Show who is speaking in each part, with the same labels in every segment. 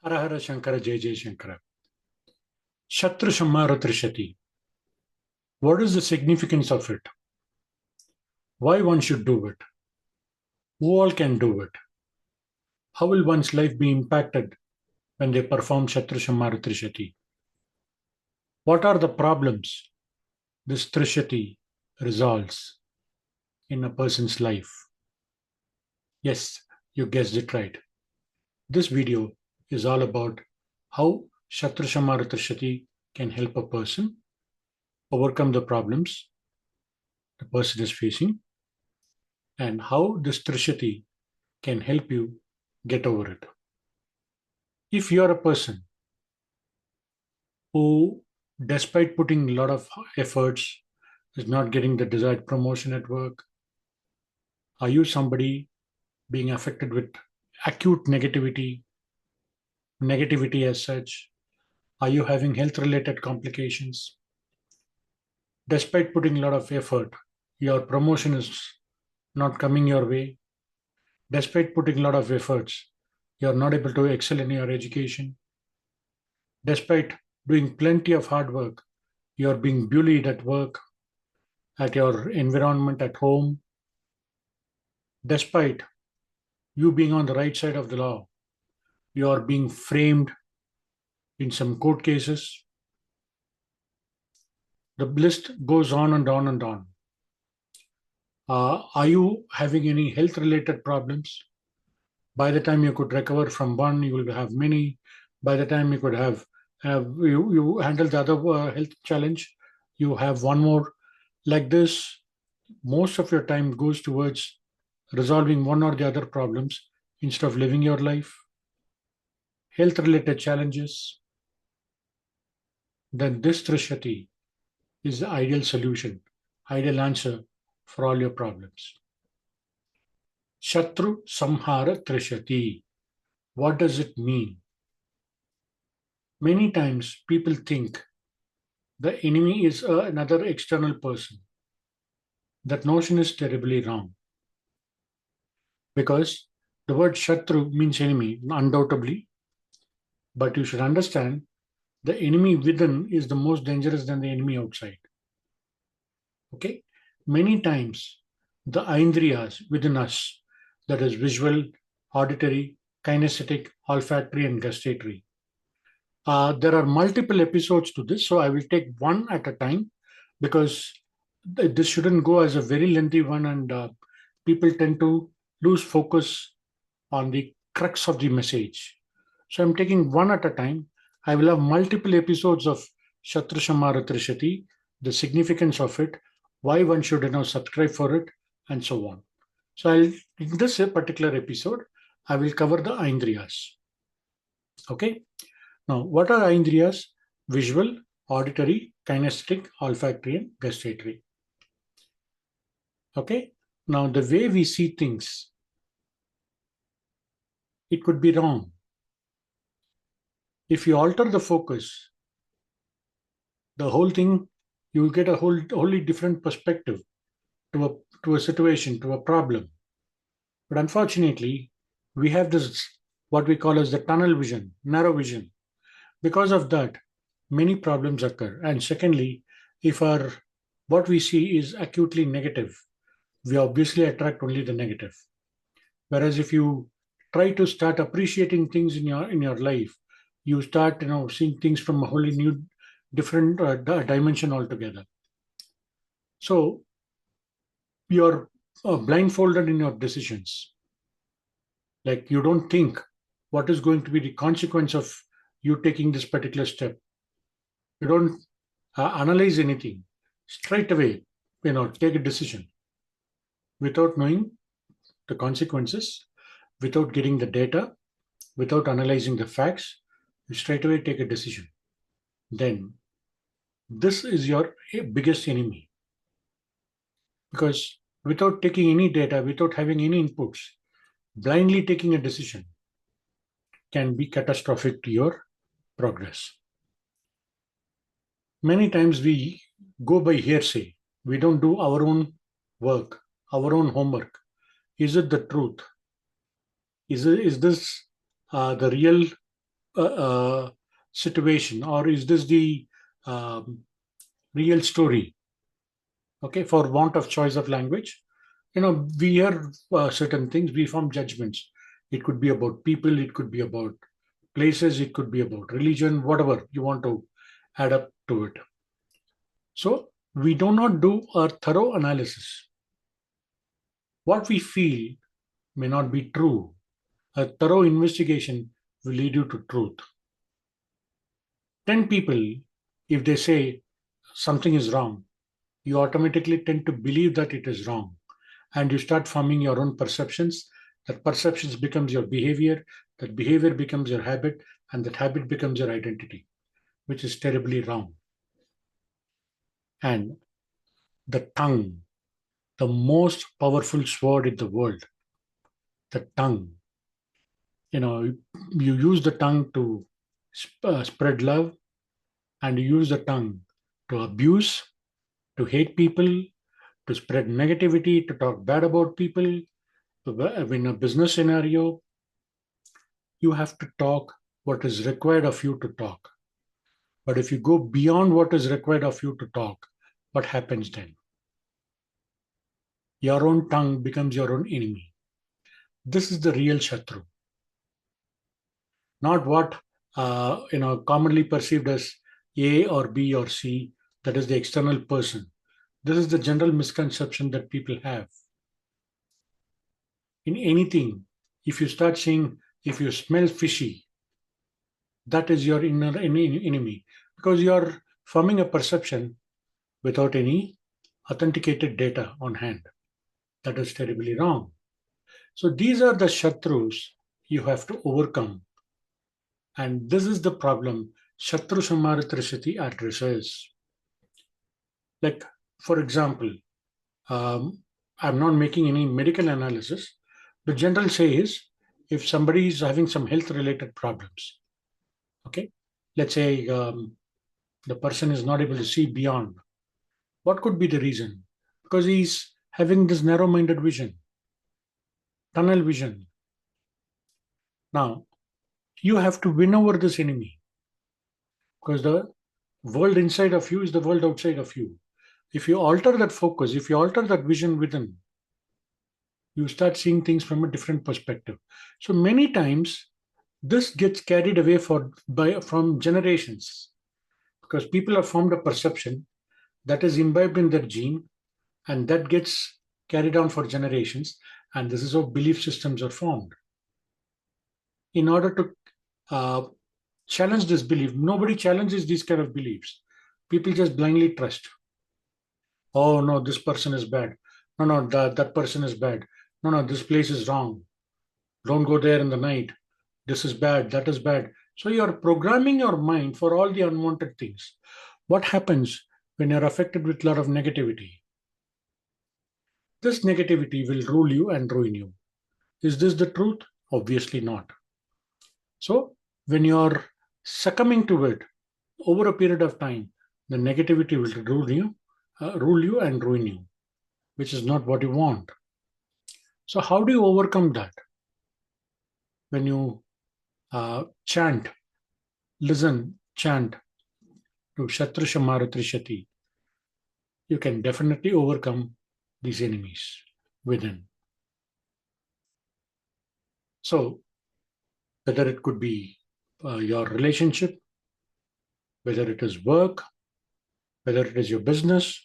Speaker 1: Hara Hara Shankara Jai Jai Shankara. Shatru Samhara Trishati. What is the significance of it? Why one should do it? Who all can do it? How will one's life be impacted when they perform Shatru Samhara Trishati? What are the problems this Trishati resolves in a person's life? Yes, you guessed it right. This video is all about how Shatru Samhara Trishati can help a person overcome the problems the person is facing and how this Trishati can help you get over it. If you're a person who, despite putting a lot of efforts, is not getting the desired promotion at work, are you somebody being affected with acute negativity as such? Are you having health related complications? Despite putting a lot of effort, your promotion is not coming your way. Despite putting a lot of efforts, you're not able to excel in your education. Despite doing plenty of hard work, you're being bullied at work, at your environment at home. Despite you being on the right side of the law, you are being framed in some court cases. The list goes on and on and on. Are you having any health related problems? By the time you could recover from one, you will have many. By the time you could have you handle the other health challenge, you have one more. Like this, most of your time goes towards resolving one or the other problems instead of living your life. Health related challenges, then this Trishati is the ideal solution, ideal answer for all your problems. Shatru Samhara Trishati. What does it mean? Many times people think the enemy is another external person. That notion is terribly wrong because the word Shatru means enemy, undoubtedly, but you should understand the enemy within is the most dangerous than the enemy outside. Okay? Many times the Aindriyas within us, that is visual, auditory, kinesthetic, olfactory, and gustatory. There are multiple episodes to this, so I will take one at a time because this shouldn't go as a very lengthy one, and people tend to lose focus on the crux of the message. So I'm taking one at a time. I will have multiple episodes of Shatru Samhara Trishati, the significance of it, why one should subscribe for it, and so on. So in this particular episode, I will cover the Aindriyas. Okay. Now, what are Aindriyas? Visual, auditory, kinesthetic, olfactory, and gustatory. Okay. Now, the way we see things, it could be wrong. If you alter the focus, the whole thing, you will get a wholly different perspective to a situation, to a problem. But unfortunately, we have this, what we call as the tunnel vision, narrow vision. Because of that, many problems occur. And secondly, if what we see is acutely negative, we obviously attract only the negative. Whereas if you try to start appreciating things in your life, you start seeing things from a wholly new, different dimension altogether. So you're blindfolded in your decisions. Like you don't think what is going to be the consequence of you taking this particular step. You don't analyze anything. Straight away, take a decision without knowing the consequences, without getting the data, without analyzing the facts. You straight away take a decision. Then this is your biggest enemy. Because without taking any data, without having any inputs, blindly taking a decision can be catastrophic to your progress. Many times we go by hearsay. We don't do our own work, our own homework. Is it the truth? Is this the real situation, or is this the real story? Okay, for want of choice of language, we hear certain things, we form judgments. It could be about people, it could be about places, it could be about religion, whatever you want to add up to it. So we do not do a thorough analysis. What we feel may not be true. A thorough investigation will lead you to truth. 10 people, if they say something is wrong, you automatically tend to believe that it is wrong, and you start forming your own perceptions. That perceptions becomes your behavior, that behavior becomes your habit, and that habit becomes your identity, which is terribly wrong. And the tongue, the most powerful sword in the world, the tongue. You use the tongue to spread love, and you use the tongue to abuse, to hate people, to spread negativity, to talk bad about people. In a business scenario, you have to talk what is required of you to talk. But if you go beyond what is required of you to talk, what happens then? Your own tongue becomes your own enemy. This is the real Shatru, not what commonly perceived as A or B or C, that is the external person. This is the general misconception that people have. In anything, if you start saying, if you smell fishy, that is your inner enemy, because you are forming a perception without any authenticated data on hand. That is terribly wrong. So these are the Shatrus you have to overcome. And this is the problem Shatru Samhara Trishati addresses. Like, for example, I'm not making any medical analysis. The general say is, if somebody is having some health related problems, okay, let's say the person is not able to see beyond. What could be the reason? Because he's having this narrow minded vision, tunnel vision. Now, you have to win over this enemy, because the world inside of you is the world outside of you. If you alter that focus, if you alter that vision within, you start seeing things from a different perspective. So many times, this gets carried away from generations, because people have formed a perception that is imbibed in their gene, and that gets carried on for generations, and this is how belief systems are formed. In order to challenge this belief, nobody challenges these kind of beliefs. People just blindly trust. Oh no, this person is bad. No, that person is bad. No, this place is wrong. Don't go there in the night. This is bad, that is bad. So you're programming your mind for all the unwanted things. What happens when you're affected with a lot of negativity? This negativity will rule you and ruin you. Is this the truth? Obviously not. So when you're succumbing to it over a period of time, the negativity will rule you and ruin you, which is not what you want. So how do you overcome that? When you chant to Shatru Samhara Trishati, you can definitely overcome these enemies within. So whether it could be your relationship, whether it is work, whether it is your business,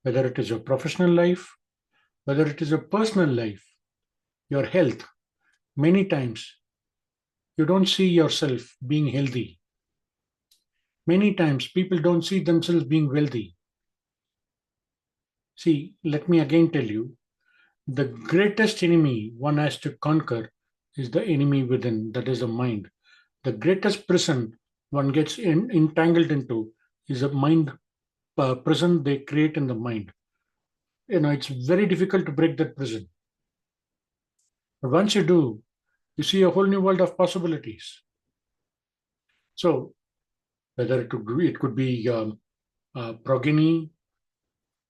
Speaker 1: whether it is your professional life, whether it is your personal life, your health, many times you don't see yourself being healthy. Many times people don't see themselves being wealthy. See, let me again tell you, the greatest enemy one has to conquer is the enemy within, that is the mind. The greatest prison one gets entangled into is a mind prison they create in the mind. It's very difficult to break that prison. But once you do, you see a whole new world of possibilities. So whether it could be progeny,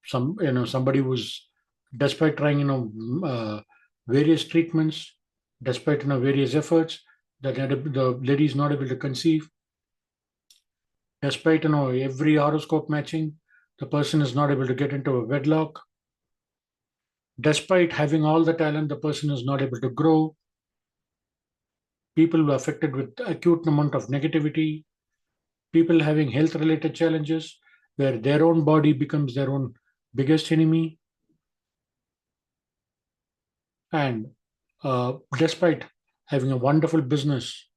Speaker 1: somebody who's, despite trying various treatments, despite various efforts, the lady is not able to conceive. Despite every horoscope matching, the person is not able to get into a wedlock. Despite having all the talent, the person is not able to grow. People were affected with acute amount of negativity. People having health related challenges where their own body becomes their own biggest enemy. And despite having a wonderful business,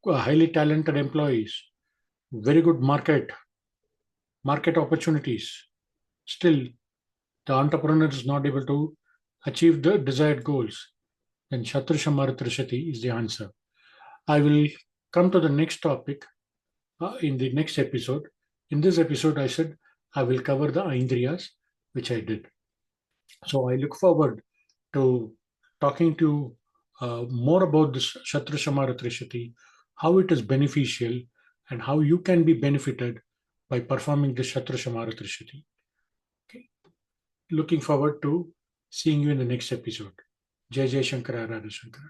Speaker 1: highly talented employees, very good market opportunities, still the entrepreneur is not able to achieve the desired goals, then Shatru Samhara Trishati is the answer. I will come to the next topic in the next episode. In this episode, I said I will cover the Aindriyas, which I did. So I look forward to talking to more about this Shatru Samhara Trishati, how it is beneficial, and how you can be benefited by performing the Shatru Samhara Trishati. Okay. Looking forward to seeing you in the next episode. Jai Jai Shankara Radha Shankara.